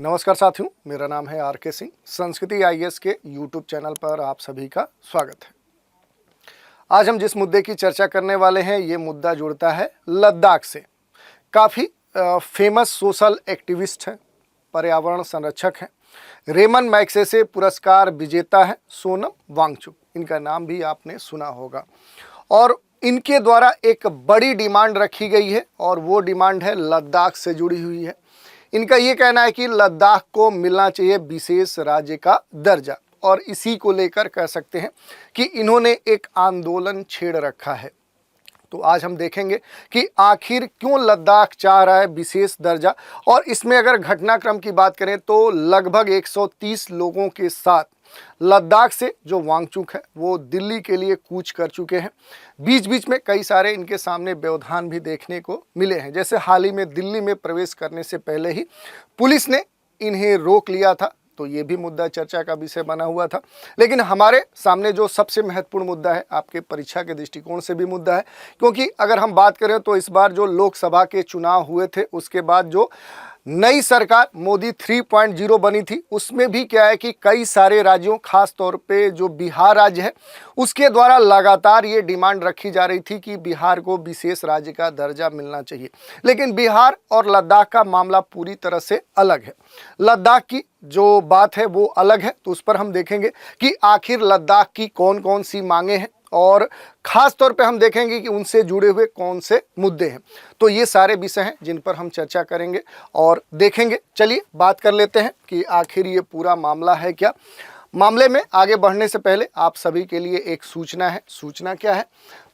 नमस्कार साथियों, मेरा नाम है आर के सिंह। संस्कृति आईएएस के यूट्यूब चैनल पर आप सभी का स्वागत है। आज हम जिस मुद्दे की चर्चा करने वाले हैं, ये मुद्दा जुड़ता है लद्दाख से। काफ़ी फेमस सोशल एक्टिविस्ट हैं, पर्यावरण संरक्षक हैं, रेमन मैग्सेसे पुरस्कार विजेता है सोनम वांगचुक। इनका नाम भी आपने सुना होगा और इनके द्वारा एक बड़ी डिमांड रखी गई है और वो डिमांड है लद्दाख से जुड़ी हुई है। इनका ये कहना है कि लद्दाख को मिलना चाहिए विशेष राज्य का दर्जा और इसी को लेकर कह सकते हैं कि इन्होंने एक आंदोलन छेड़ रखा है। तो आज हम देखेंगे कि आखिर क्यों लद्दाख चाह रहा है विशेष दर्जा, और इसमें अगर घटनाक्रम की बात करें तो लगभग 130 लोगों के साथ लद्दाख से जो वांगचुक है वो दिल्ली के लिए कूच कर चुके हैं। बीच बीच में कई सारे इनके सामने व्यवधान भी देखने को मिले हैं। जैसे हाल ही में दिल्ली में प्रवेश करने से पहले ही पुलिस ने इन्हें रोक लिया था, तो ये भी मुद्दा चर्चा का विषय बना हुआ था। लेकिन हमारे सामने जो सबसे महत्वपूर्ण मुद्दा है, आपके परीक्षा के दृष्टिकोण से भी मुद्दा है, क्योंकि अगर हम बात करें तो इस बार जो लोकसभा के चुनाव हुए थे उसके बाद जो नई सरकार मोदी 3.0 बनी थी, उसमें भी क्या है कि कई सारे राज्यों, खास तौर पे जो बिहार राज्य है उसके द्वारा लगातार ये डिमांड रखी जा रही थी कि बिहार को विशेष राज्य का दर्जा मिलना चाहिए। लेकिन बिहार और लद्दाख का मामला पूरी तरह से अलग है। लद्दाख की जो बात है वो अलग है, तो उस पर हम देखेंगे कि आखिर लद्दाख की कौन कौन सी मांगे हैं और खास तौर पे हम देखेंगे कि उनसे जुड़े हुए कौन से मुद्दे हैं। तो ये सारे विषय हैं जिन पर हम चर्चा करेंगे और देखेंगे। चलिए बात कर लेते हैं कि आखिर ये पूरा मामला है क्या। मामले में आगे बढ़ने से पहले आप सभी के लिए एक सूचना है। सूचना क्या है?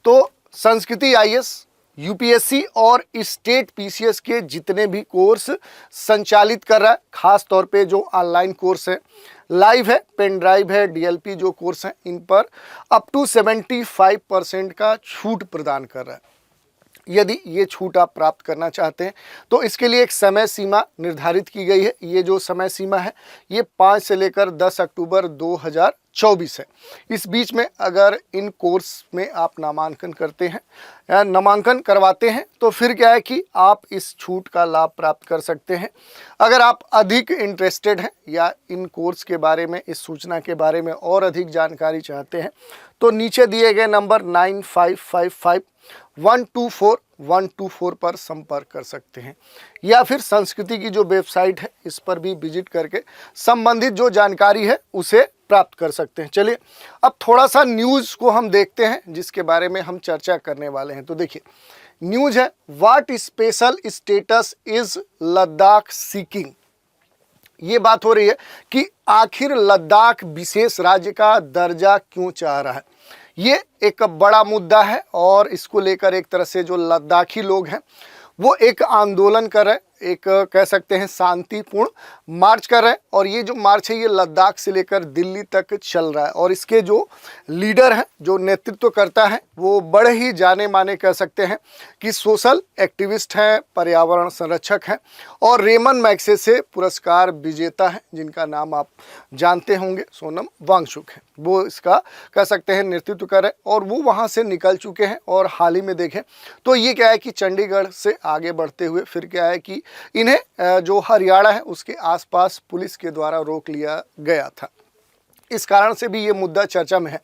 तो संस्कृति आईएएस, यूपीएससी और स्टेट पीसीएस के जितने भी कोर्स संचालित कर रहा है, खास तौर पे जो ऑनलाइन कोर्स है, लाइव है, पेन ड्राइव है, डीएलपी जो कोर्स हैं, इन पर अप टू 75% का छूट प्रदान कर रहा है। यदि ये छूट आप प्राप्त करना चाहते हैं तो इसके लिए एक समय सीमा निर्धारित की गई है। ये जो समय सीमा है ये 5 से लेकर 10 अक्टूबर 2024 है। इस बीच में अगर इन कोर्स में आप नामांकन करते हैं या नामांकन करवाते हैं तो फिर क्या है कि आप इस छूट का लाभ प्राप्त कर सकते हैं। अगर आप अधिक इंटरेस्टेड हैं या इन कोर्स के बारे में, इस सूचना के बारे में और अधिक जानकारी चाहते हैं तो नीचे दिए गए नंबर 9555-124-124 पर संपर्क कर सकते हैं या फिर संस्कृति की जो वेबसाइट है इस पर भी विजिट करके संबंधित जो जानकारी है उसे प्राप्त कर सकते हैं। चलिए अब थोड़ा सा न्यूज़ को हम देखते हैं जिसके बारे में हम चर्चा करने वाले हैं। तो देखिए, न्यूज़ है, what special status is Ladakh seeking. ये बात हो रही है कि आखिर लद्दाख विशेष राज्य का दर्जा क्यों चाह रहा है। ये एक बड़ा मुद्दा है और इसको लेकर एक तरह से जो लद्दाखी लोग हैं वो एक आंदोलन कर रहे हैं, एक कह सकते हैं शांतिपूर्ण मार्च कर रहे हैं। और ये जो मार्च है ये लद्दाख से लेकर दिल्ली तक चल रहा है और इसके जो लीडर हैं, जो नेतृत्व करता है, वो बड़े ही जाने माने कह सकते हैं कि सोशल एक्टिविस्ट हैं, पर्यावरण संरक्षक हैं और रेमन मैग्सेसे पुरस्कार विजेता हैं, जिनका नाम आप जानते होंगे, सोनम वांगचुक है। वो इसका कह सकते हैं नेतृत्व कर रहे हैं और वो वहाँ से निकल चुके हैं। और हाल ही में देखें तो ये क्या है कि चंडीगढ़ से आगे बढ़ते हुए फिर क्या है कि इन्हें जो हरियाणा है उसके आसपास पुलिस के द्वारा रोक लिया गया था। इस कारण से भी ये मुद्दा चर्चा में है।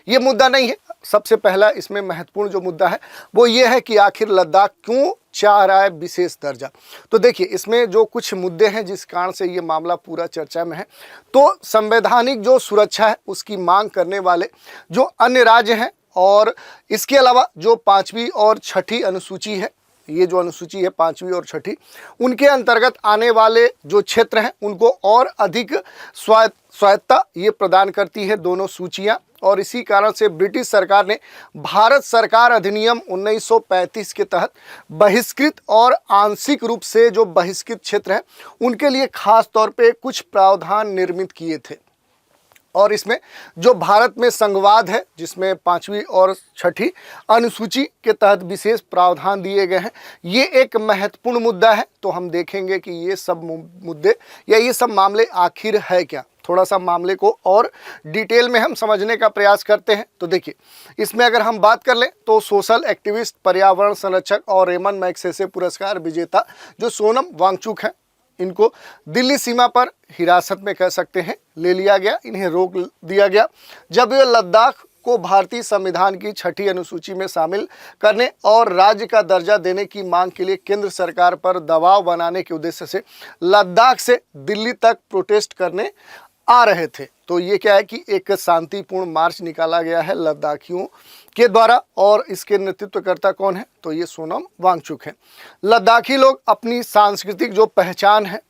ये मुद्दा नहीं है, सबसे पहला इसमें महत्वपूर्ण जो मुद्दा है वो ये है कि आखिर लद्दाख क्यों चाह रहा है विशेष दर्जा। तो देखिए, इसमें जो कुछ मुद्दे हैं जिस कारण से ये मामला पूरा चर्चा में है, तो संवैधानिक जो सुरक्षा है उसकी मांग करने वाले जो अन्य राज्य हैं और इसके अलावा जो 5वीं और 6ठी अनुसूची है, ये जो अनुसूची है 5वीं और 6ठी, उनके अंतर्गत आने वाले जो क्षेत्र हैं उनको और अधिक स्वायत्तता ये प्रदान करती है दोनों सूचियां। और इसी कारण से ब्रिटिश सरकार ने भारत सरकार अधिनियम 1935 के तहत बहिष्कृत और आंशिक रूप से जो बहिष्कृत क्षेत्र हैं उनके लिए खास तौर पे कुछ प्रावधान निर्मित किए थे। और इसमें जो भारत में संघवाद है, जिसमें 5वीं और 6ठी अनुसूची के तहत विशेष प्रावधान दिए गए हैं, ये एक महत्वपूर्ण मुद्दा है। तो हम देखेंगे कि ये सब मुद्दे या ये सब मामले आखिर है क्या। थोड़ा सा मामले को और डिटेल में हम समझने का प्रयास करते हैं। तो देखिए, इसमें अगर हम बात कर लें तो सोशल एक्टिविस्ट, पर्यावरण संरक्षक और रेमन मैग्सेसे पुरस्कार विजेता जो सोनम वांगचुक है, इनको दिल्ली सीमा पर हिरासत में कह सकते हैं ले लिया गया, इन्हें रोक दिया गया जब ये लद्दाख को भारतीय संविधान की 6ठी अनुसूची में शामिल करने और राज्य का दर्जा देने की मांग के लिए केंद्र सरकार पर दबाव बनाने के उद्देश्य से लद्दाख से दिल्ली तक प्रोटेस्ट करने आ रहे थे। तो ये क्या है कि एक शांतिपूर्ण मार्च निकाला गया है लद्दाखियों के द्वारा, और इसके नेतृत्वकर्ता कौन है? तो ये सोनम वांगचुक है। लद्दाखी लोग अपनी सांस्कृतिक जो पहचान है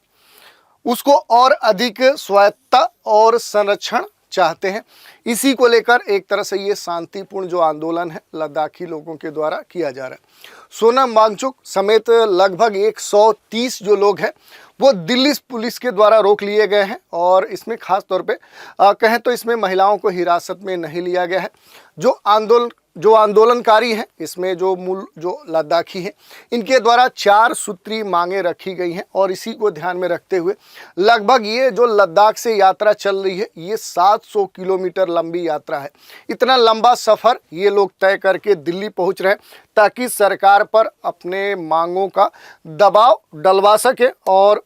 उसको और अधिक स्वायत्तता और संरक्षण चाहते हैं। इसी को लेकर एक तरह से ये शांतिपूर्ण जो आंदोलन है लद्दाखी लोगों के द्वारा किया जा रहा है। सोनम वांगचुक समेत लगभग 130 जो लोग हैं वो दिल्ली पुलिस के द्वारा रोक लिए गए हैं, और इसमें खास तौर पे कहें तो इसमें महिलाओं को हिरासत में नहीं लिया गया है। जो आंदोलनकारी हैं इसमें जो लद्दाखी हैं इनके द्वारा 4 सूत्री मांगे रखी गई हैं, और इसी को ध्यान में रखते हुए लगभग ये जो लद्दाख से यात्रा चल रही है ये 700 किलोमीटर लंबी यात्रा है। इतना लंबा सफ़र ये लोग तय करके दिल्ली पहुंच रहे हैं ताकि सरकार पर अपने मांगों का दबाव डलवा सके, और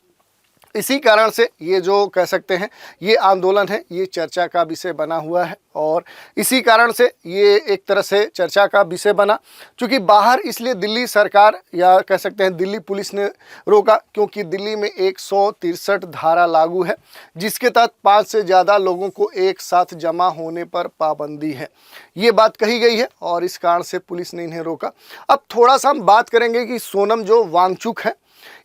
इसी कारण से ये जो कह सकते हैं ये आंदोलन है ये चर्चा का विषय बना हुआ है, और इसी कारण से ये एक तरह से चर्चा का विषय बना। क्योंकि बाहर इसलिए दिल्ली सरकार या कह सकते हैं दिल्ली पुलिस ने रोका क्योंकि दिल्ली में 163 धारा लागू है जिसके तहत 5 से ज़्यादा लोगों को एक साथ जमा होने पर पाबंदी है, ये बात कही गई है, और इस कारण से पुलिस ने इन्हें रोका। अब थोड़ा सा हम बात करेंगे कि सोनम जो वांगचुक है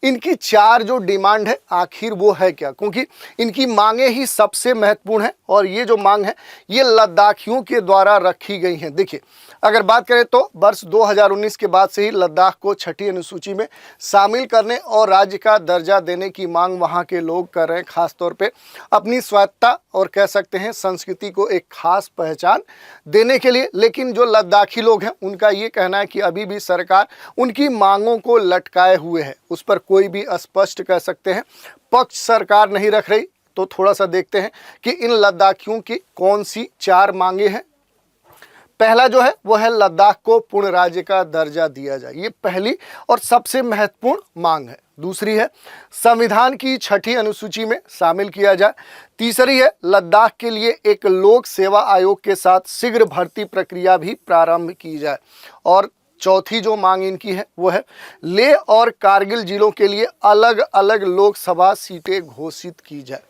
इनकी 4 जो डिमांड है आखिर वो है क्या, क्योंकि इनकी मांगे ही सबसे महत्वपूर्ण है, और ये जो मांग है ये लद्दाखियों के द्वारा रखी गई हैं। देखिए अगर बात करें तो वर्ष 2019 के बाद से ही लद्दाख को 6ठी अनुसूची में शामिल करने और राज्य का दर्जा देने की मांग वहाँ के लोग कर रहे हैं, खास तौर पे अपनी स्वायत्तता और कह सकते हैं संस्कृति को एक खास पहचान देने के लिए। लेकिन जो लद्दाखी लोग हैं उनका ये कहना है कि अभी भी सरकार उनकी मांगों को लटकाए हुए है, उस पर कोई भी स्पष्ट कह सकते हैं पक्ष सरकार नहीं रख रही। तो थोड़ा सा देखते हैं कि इन लद्दाखियों की कौन सी 4 मांगे हैं। पहला जो है वो है लद्दाख को पूर्ण राज्य का दर्जा दिया जाए, ये पहली और सबसे महत्वपूर्ण मांग है। दूसरी है संविधान की 6ठी अनुसूची में शामिल किया जाए। तीसरी है लद्दाख के लिए एक लोक सेवा आयोग के साथ शीघ्र भर्ती प्रक्रिया भी प्रारंभ की जाए। और चौथी जो मांग इनकी है वो है लेह और कारगिल जिलों के लिए अलग अलग लोकसभा सीटें घोषित की जाए।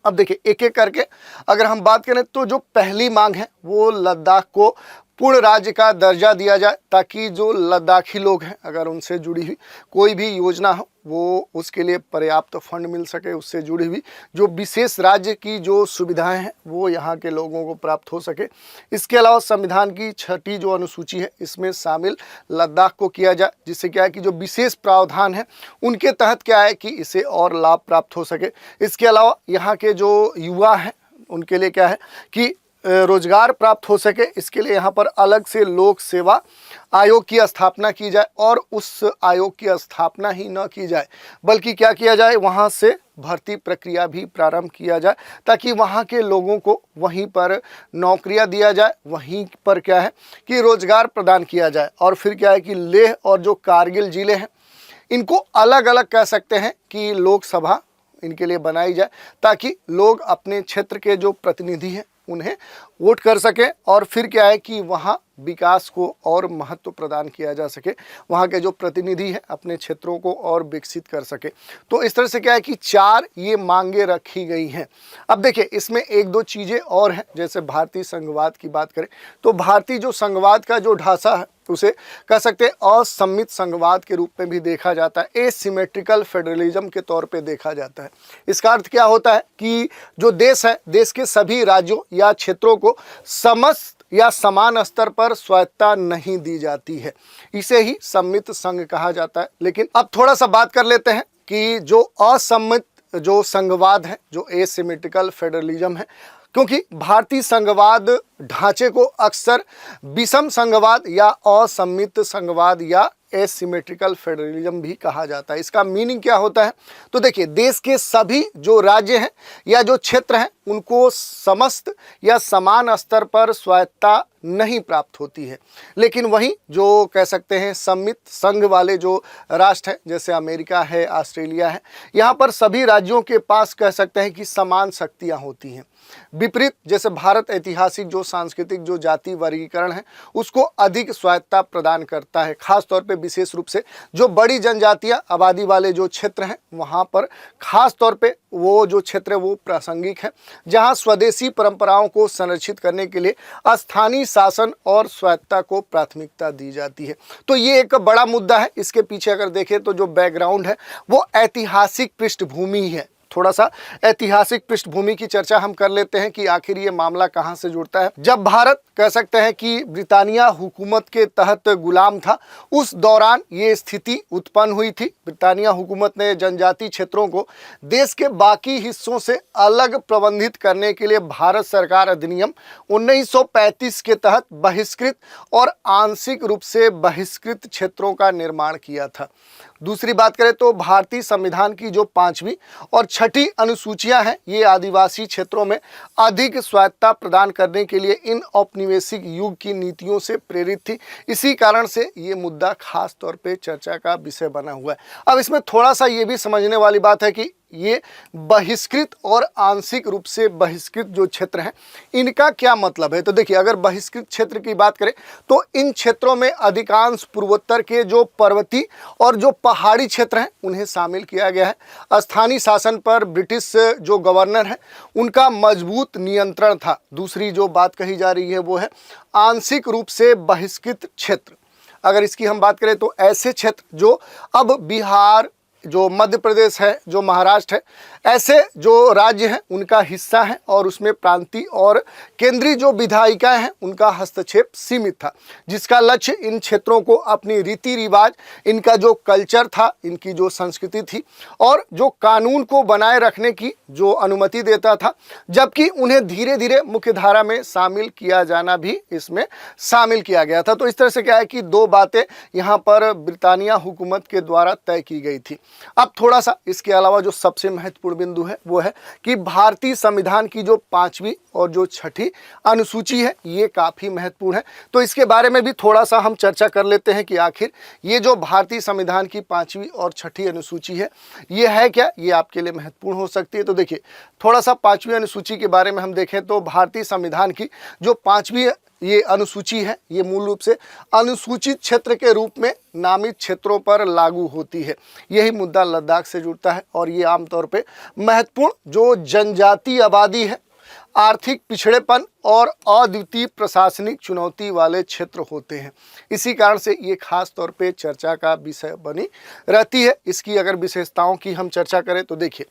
अब देखिए एक एक करके अगर हम बात करें तो जो पहली मांग है वो लद्दाख को पूर्ण राज्य का दर्जा दिया जाए, ताकि जो लद्दाखी लोग हैं अगर उनसे जुड़ी हुई कोई भी योजना हो वो उसके लिए पर्याप्त फंड मिल सके, उससे जुड़ी हुई जो विशेष राज्य की जो सुविधाएं हैं वो यहाँ के लोगों को प्राप्त हो सके। इसके अलावा संविधान की 6ठी जो अनुसूची है इसमें शामिल लद्दाख को किया जाए, जिससे क्या है कि जो विशेष प्रावधान है उनके तहत क्या है कि इसे और लाभ प्राप्त हो सके। इसके अलावा यहाँ के जो युवा हैं उनके लिए क्या है कि रोजगार प्राप्त हो सके, इसके लिए यहाँ पर अलग से लोक सेवा आयोग की स्थापना की जाए, और उस आयोग की स्थापना ही न की जाए बल्कि क्या किया जाए वहाँ से भर्ती प्रक्रिया भी प्रारंभ किया जाए, ताकि वहाँ के लोगों को वहीं पर नौकरियाँ दिया जाए, वहीं पर क्या है कि रोजगार प्रदान किया जाए। और फिर क्या है कि लेह और जो कारगिल जिले हैं इनको अलग अलग कह सकते हैं कि लोकसभा इनके लिए बनाई जाए, ताकि लोग अपने क्षेत्र के जो प्रतिनिधि हैं उन्हें वोट कर सके, और फिर क्या है कि वहाँ विकास को और महत्व प्रदान किया जा सके, वहाँ के जो प्रतिनिधि हैं अपने क्षेत्रों को और विकसित कर सके। तो इस तरह से क्या है कि 4 ये मांगे रखी गई हैं। अब देखिए इसमें 1-2 चीज़ें और हैं, जैसे भारतीय संघवाद की बात करें तो भारतीय जो संघवाद का जो ढांचा है उसे कह सकते हैं असम्मित संघवाद के रूप में भी देखा जाता है, एसिमेट्रिकल फेडरलिज्म के तौर पे देखा जाता है। इसका अर्थ क्या होता है कि जो देश है, देश के सभी राज्यों या क्षेत्रों को समस्त या समान स्तर पर स्वायत्तता नहीं दी जाती है, इसे ही सम्मित संघ कहा जाता है। लेकिन अब थोड़ा सा बात कर लेते हैं कि जो असम्मित जो संघवाद है, जो एसिमेट्रिकल फेडरलिज्म है, क्योंकि भारतीय संघवाद ढांचे को अक्सर विषम संघवाद या असम्मित संघवाद या एसिमेट्रिकल फेडरलिज्म भी कहा जाता है। इसका मीनिंग क्या होता है? तो देखिए, देश के सभी जो राज्य हैं या जो क्षेत्र हैं उनको समस्त या समान स्तर पर स्वायत्तता नहीं प्राप्त होती है, लेकिन वहीं जो कह सकते हैं सम्मित संघ वाले जो राष्ट्र हैं, जैसे अमेरिका है, ऑस्ट्रेलिया है, यहाँ पर सभी राज्यों के पास कह सकते हैं कि समान शक्तियाँ होती हैं। विपरीत जैसे भारत ऐतिहासिक जो सांस्कृतिक जो जाति वर्गीकरण है उसको अधिक स्वायत्तता प्रदान करता है, खास तौर पे विशेष रूप से जो बड़ी जनजातियां आबादी वाले जो क्षेत्र हैं वहाँ पर खास तौर पे वो जो क्षेत्र है वो प्रासंगिक है, जहाँ स्वदेशी परंपराओं को संरक्षित करने के लिए स्थानीय शासन और स्वायत्तता को प्राथमिकता दी जाती है। तो ये एक बड़ा मुद्दा है। इसके पीछे अगर देखें तो जो बैकग्राउंड है वो ऐतिहासिक पृष्ठभूमि है। थोड़ा सा ऐतिहासिक पृष्ठभूमि की चर्चा हम कर लेते हैं कि आखिर ये मामला कहाँ से जुड़ता है। जब भारत कह सकते हैं कि ब्रिटानिया हुकूमत के तहत गुलाम था, उस दौरान ये स्थिति उत्पन्न हुई थी। ब्रिटानिया हुकूमत ने जनजातीय क्षेत्रों को देश के बाकी हिस्सों से अलग प्रबंधित करने के लिए भारत सरकार अधिनियम 1935 के तहत बहिष्कृत और आंशिक रूप से बहिष्कृत क्षेत्रों का निर्माण किया था। दूसरी बात करें तो भारतीय संविधान की जो 5वीं और 6ठी अनुसूचियां हैं ये आदिवासी क्षेत्रों में अधिक स्वायत्तता प्रदान करने के लिए इन औपनिवेशिक युग की नीतियों से प्रेरित थी। इसी कारण से ये मुद्दा खास तौर पे चर्चा का विषय बना हुआ है। अब इसमें थोड़ा सा ये भी समझने वाली बात है कि ये बहिष्कृत और आंशिक रूप से बहिष्कृत जो क्षेत्र हैं इनका क्या मतलब है। तो देखिए, अगर बहिष्कृत क्षेत्र की बात करें तो इन क्षेत्रों में अधिकांश पूर्वोत्तर के जो पर्वतीय और जो पहाड़ी क्षेत्र हैं उन्हें शामिल किया गया है। स्थानीय शासन पर ब्रिटिश जो गवर्नर हैं उनका मजबूत नियंत्रण था। दूसरी जो बात कही जा रही है वो है आंशिक रूप से बहिष्कृत क्षेत्र। अगर इसकी हम बात करें तो ऐसे क्षेत्र जो अब बिहार, जो मध्य प्रदेश है, जो महाराष्ट्र है, ऐसे जो राज्य हैं उनका हिस्सा है और उसमें प्रांतीय और केंद्रीय जो विधायिकाएं हैं उनका हस्तक्षेप सीमित था, जिसका लक्ष्य इन क्षेत्रों को अपनी रीति रिवाज, इनका जो कल्चर था, इनकी जो संस्कृति थी और जो कानून को बनाए रखने की जो अनुमति देता था, जबकि उन्हें धीरे धीरे मुख्य धारा में शामिल किया जाना भी इसमें शामिल किया गया था। तो इस तरह से क्या है कि दो बातें यहाँ पर ब्रिटानिया हुकूमत के द्वारा तय की गई थी। अब थोड़ा सा इसके अलावा जो सबसे महत्वपूर्ण बिंदु है वो है कि भारतीय संविधान की जो 5वीं और जो 6ठी अनुसूची है ये काफ़ी महत्वपूर्ण है। तो इसके बारे में भी थोड़ा सा हम चर्चा कर लेते हैं कि आखिर ये जो भारतीय संविधान की 5वीं और 6ठी अनुसूची है ये है क्या, ये आपके लिए महत्वपूर्ण हो सकती है। तो देखिए, थोड़ा सा 5वीं अनुसूची के बारे में हम देखें तो भारतीय संविधान की जो 5वीं ये अनुसूची है ये मूल रूप से अनुसूचित क्षेत्र के रूप में नामित क्षेत्रों पर लागू होती है। यही मुद्दा लद्दाख से जुड़ता है और ये आमतौर पे महत्वपूर्ण जो जनजातीय आबादी है, आर्थिक पिछड़ेपन और अद्वितीय प्रशासनिक चुनौती वाले क्षेत्र होते हैं। इसी कारण से ये खास तौर पे चर्चा का विषय बनी रहती है। इसकी अगर विशेषताओं की हम चर्चा करें तो देखिए,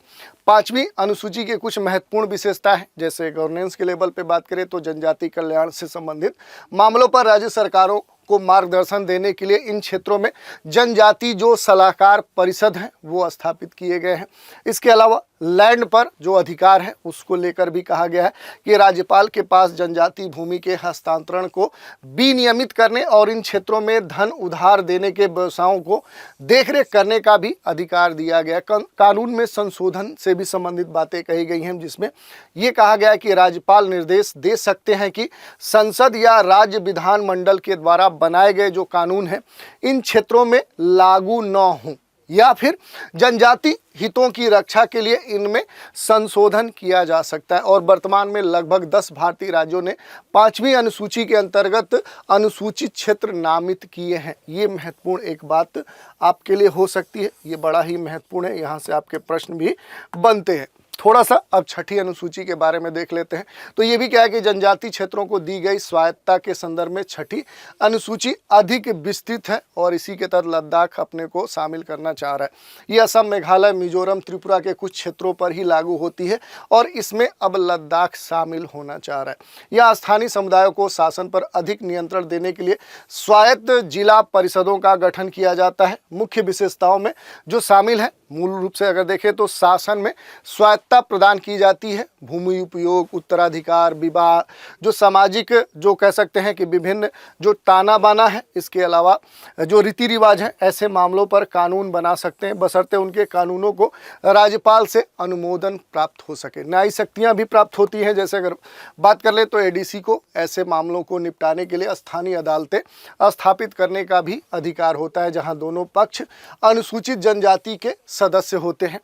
5वीं अनुसूची के कुछ महत्वपूर्ण विशेषता है। जैसे गवर्नेंस के लेवल पे बात करें तो जनजाति कल्याण से संबंधित मामलों पर राज्य सरकारों को मार्गदर्शन देने के लिए इन क्षेत्रों में जनजाति जो सलाहकार परिषद हैं वो स्थापित किए गए हैं। इसके अलावा लैंड पर जो अधिकार है उसको लेकर भी कहा गया है कि राज्यपाल के पास जनजाति भूमि के हस्तांतरण को विनियमित करने और इन क्षेत्रों में धन उधार देने के व्यवसायों को देखरेख करने का भी अधिकार दिया गया। कानून में संशोधन से भी संबंधित बातें कही गई हैं, जिसमें ये कहा गया है कि राज्यपाल निर्देश दे सकते हैं कि संसद या राज्य विधानमंडल के द्वारा बनाए गए जो कानून हैं इन क्षेत्रों में लागू न हों या फिर जनजाति हितों की रक्षा के लिए इनमें संशोधन किया जा सकता है। और वर्तमान में लगभग 10 भारतीय राज्यों ने 5वीं अनुसूची के अंतर्गत अनुसूचित क्षेत्र नामित किए हैं। ये महत्वपूर्ण एक बात आपके लिए हो सकती है, ये बड़ा ही महत्वपूर्ण है, यहाँ से आपके प्रश्न भी बनते हैं। थोड़ा सा अब 6ठी अनुसूची के बारे में देख लेते हैं। तो ये भी क्या है कि जनजातीय क्षेत्रों को दी गई स्वायत्तता के संदर्भ में 6ठी अनुसूची अधिक विस्तृत है और इसी के तहत लद्दाख अपने को शामिल करना चाह रहा है। ये असम, मेघालय, मिजोरम, त्रिपुरा के कुछ क्षेत्रों पर ही लागू होती है और इसमें अब लद्दाख शामिल होना चाह रहा है। यह स्थानीय समुदायों को शासन पर अधिक नियंत्रण देने के लिए स्वायत्त जिला परिषदों का गठन किया जाता है। मुख्य विशेषताओं में जो शामिल है मूल रूप से अगर देखें तो शासन में स्वायत्तता प्रदान की जाती है। भूमि उपयोग, उत्तराधिकार, विवाह, जो सामाजिक जो कह सकते हैं कि विभिन्न जो ताना बाना है, इसके अलावा जो रीति रिवाज है, ऐसे मामलों पर कानून बना सकते हैं बशर्ते उनके कानूनों को राज्यपाल से अनुमोदन प्राप्त हो सके। न्यायिक शक्तियाँ भी प्राप्त होती हैं। जैसे अगर बात कर ले तो एडीसी को ऐसे मामलों को निपटाने के लिए स्थानीय अदालतें स्थापित करने का भी अधिकार होता है, जहां दोनों पक्ष अनुसूचित जनजाति के सदस्य होते हैं।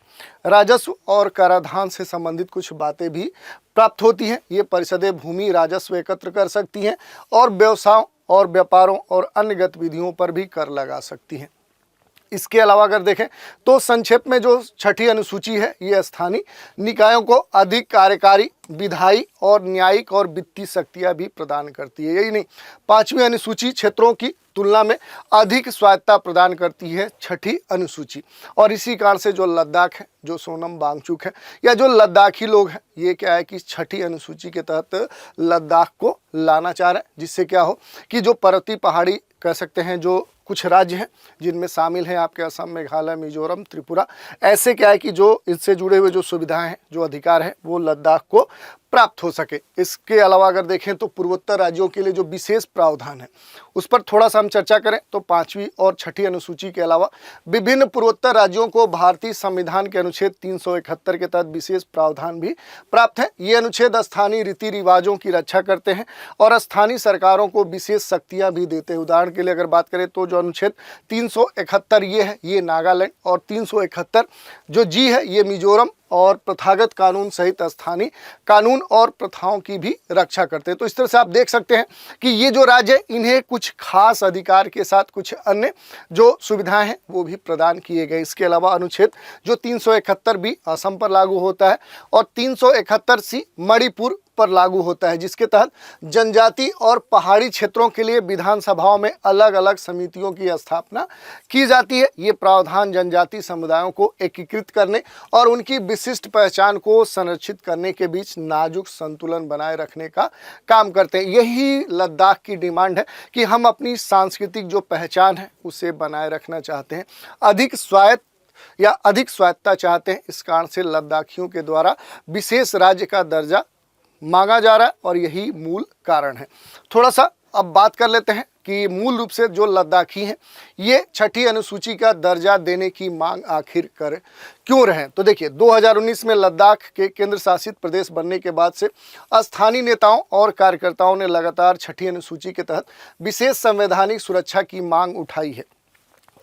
राजस्व और कराधान से संबंधित कुछ बातें भी प्राप्त होती हैं। ये परिषदें भूमि राजस्व एकत्र कर सकती हैं और व्यवसायों और व्यापारों और अन्य गतिविधियों पर भी कर लगा सकती हैं। इसके अलावा अगर देखें तो संक्षेप में जो छठी अनुसूची है, ये स्थानीय निकायों को अधिक कार्यकारी, विधायी और न्यायिक और वित्तीय शक्तियां भी प्रदान करती है। यही नहीं, 5वीं अनुसूची क्षेत्रों की तुलना में अधिक स्वायत्तता प्रदान करती है छठी अनुसूची। और इसी कारण से जो लद्दाख है, जो सोनम वांगचुक है या जो लद्दाखी लोग हैं, ये क्या है कि छठी अनुसूची के तहत लद्दाख को लाना चाह रहे हैं, जिससे क्या हो कि जो पर्वतीय पहाड़ी कह सकते हैं जो कुछ राज्य हैं जिनमें शामिल हैं आपके असम, मेघालय, मिजोरम, त्रिपुरा, ऐसे क्या है कि जो इससे जुड़े हुए जो सुविधाएं हैं, जो अधिकार हैं, वो लद्दाख को प्राप्त हो सके। इसके अलावा अगर देखें तो पूर्वोत्तर राज्यों के लिए जो विशेष प्रावधान है, उस पर थोड़ा सा हम चर्चा करें तो 5वीं और छठी अनुसूची के अलावा विभिन्न पूर्वोत्तर राज्यों को भारतीय संविधान के अनुच्छेद 371 के तहत विशेष प्रावधान भी प्राप्त है। ये अनुच्छेद स्थानीय रीति रिवाजों की रक्षा करते हैं और स्थानीय सरकारों को विशेष शक्तियां भी देते हैं। उदाहरण के लिए अगर बात करें तो जो अनुच्छेद 371 ये है, ये नागालैंड, और 371 जो जी है, ये मिजोरम और प्रथागत कानून सहित स्थानीय कानून और प्रथाओं की भी रक्षा करते हैं। तो इस तरह से आप देख सकते हैं कि ये जो राज्य है, इन्हें कुछ खास अधिकार के साथ कुछ अन्य जो सुविधाएं हैं वो भी प्रदान किए गए। इसके अलावा अनुच्छेद जो 371 भी असम पर लागू होता है और 371 सी मणिपुर पर लागू होता है, जिसके तहत जनजाति और पहाड़ी क्षेत्रों के लिए विधानसभाओं में अलग अलग समितियों की स्थापना की जाती है। ये प्रावधान जनजाति समुदायों को एकीकृत करने और उनकी विशिष्ट पहचान को संरक्षित करने के बीच नाजुक संतुलन बनाए रखने का काम करते हैं। यही लद्दाख की डिमांड है कि हम अपनी सांस्कृतिक जो पहचान है उसे बनाए रखना चाहते हैं, अधिक स्वायत्तता चाहते हैं। इस कारण से लद्दाखियों के द्वारा विशेष राज्य का दर्जा मांगा जा रहा है और यही मूल कारण है। थोड़ा सा अब बात कर लेते हैं कि मूल रूप से जो लद्दाखी हैं, ये छठी अनुसूची का दर्जा देने की मांग आखिर कर क्यों रहे। तो देखिए, 2019 में लद्दाख के केंद्र शासित प्रदेश बनने के बाद से स्थानीय नेताओं और कार्यकर्ताओं ने लगातार छठी अनुसूची के तहत विशेष संवैधानिक सुरक्षा की मांग उठाई है।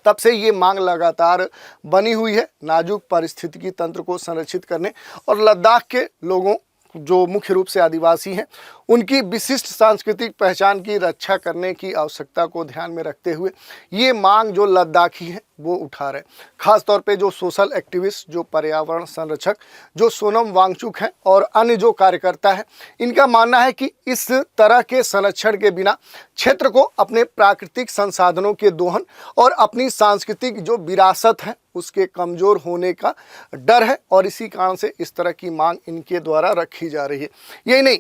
तब से ये मांग लगातार बनी हुई है, नाजुक पारिस्थितिकी तंत्र को संरक्षित करने और लद्दाख के लोगों जो मुख्य रूप से आदिवासी हैं, उनकी विशिष्ट सांस्कृतिक पहचान की रक्षा करने की आवश्यकता को ध्यान में रखते हुए ये मांग जो लद्दाखी हैं वो उठा रहे हैं। खास तौर पे जो सोशल एक्टिविस्ट, जो पर्यावरण संरक्षक, जो सोनम वांगचुक हैं और अन्य जो कार्यकर्ता हैं, इनका मानना है कि इस तरह के संरक्षण के बिना क्षेत्र को अपने प्राकृतिक संसाधनों के दोहन और अपनी सांस्कृतिक जो विरासत है उसके कमज़ोर होने का डर है और इसी कारण से इस तरह की मांग इनके द्वारा रखी जा रही है। यही नहीं,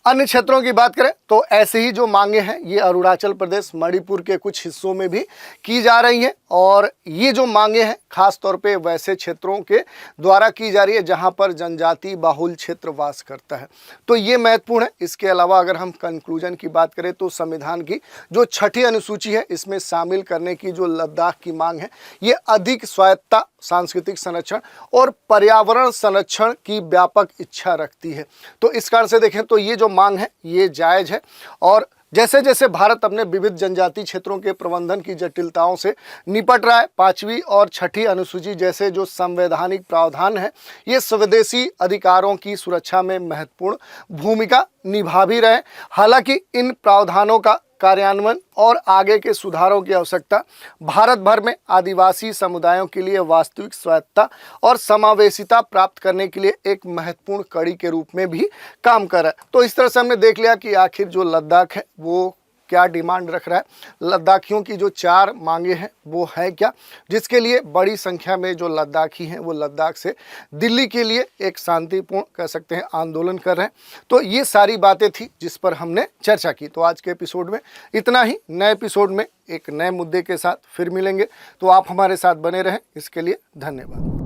अन्य क्षेत्रों की बात करें तो ऐसे ही जो मांगे हैं ये अरुणाचल प्रदेश, मणिपुर के कुछ हिस्सों में भी की जा रही हैं और ये जो मांगे हैं खास तौर पे वैसे क्षेत्रों के द्वारा की जा रही है जहां पर जनजाति बाहुल क्षेत्र वास करता है। तो ये महत्वपूर्ण है। इसके अलावा अगर हम कंक्लूजन की बात करें तो संविधान की जो छठी अनुसूची है इसमें शामिल करने की जो लद्दाख की मांग है, ये अधिक स्वायत्तता, सांस्कृतिक संरक्षण और पर्यावरण संरक्षण की व्यापक इच्छा रखती है। तो इस कारण से देखें तो ये जो मांग है ये जायज़ है और जैसे जैसे भारत अपने विविध जनजाति क्षेत्रों के प्रबंधन की जटिलताओं से निपट रहा है, 5वीं और छठी अनुसूची जैसे जो संवैधानिक प्रावधान है ये स्वदेशी अधिकारों की सुरक्षा में महत्वपूर्ण भूमिका निभा भी रहे। हालांकि इन प्रावधानों का कार्यान्वयन और आगे के सुधारों की आवश्यकता भारत भर में आदिवासी समुदायों के लिए वास्तविक स्वायत्तता और समावेशिता प्राप्त करने के लिए एक महत्वपूर्ण कड़ी के रूप में भी काम कर रहा है। तो इस तरह से हमने देख लिया कि आखिर जो लद्दाख है वो क्या डिमांड रख रहा है। लद्दाखियों की जो 4 मांगे हैं वो है क्या, जिसके लिए बड़ी संख्या में जो लद्दाखी हैं वो लद्दाख से दिल्ली के लिए एक शांतिपूर्ण कह सकते हैं आंदोलन कर रहे हैं। तो ये सारी बातें थी जिस पर हमने चर्चा की। तो आज के एपिसोड में इतना ही। नए एपिसोड में एक नए मुद्दे के साथ फिर मिलेंगे, तो आप हमारे साथ बने रहें। इसके लिए धन्यवाद।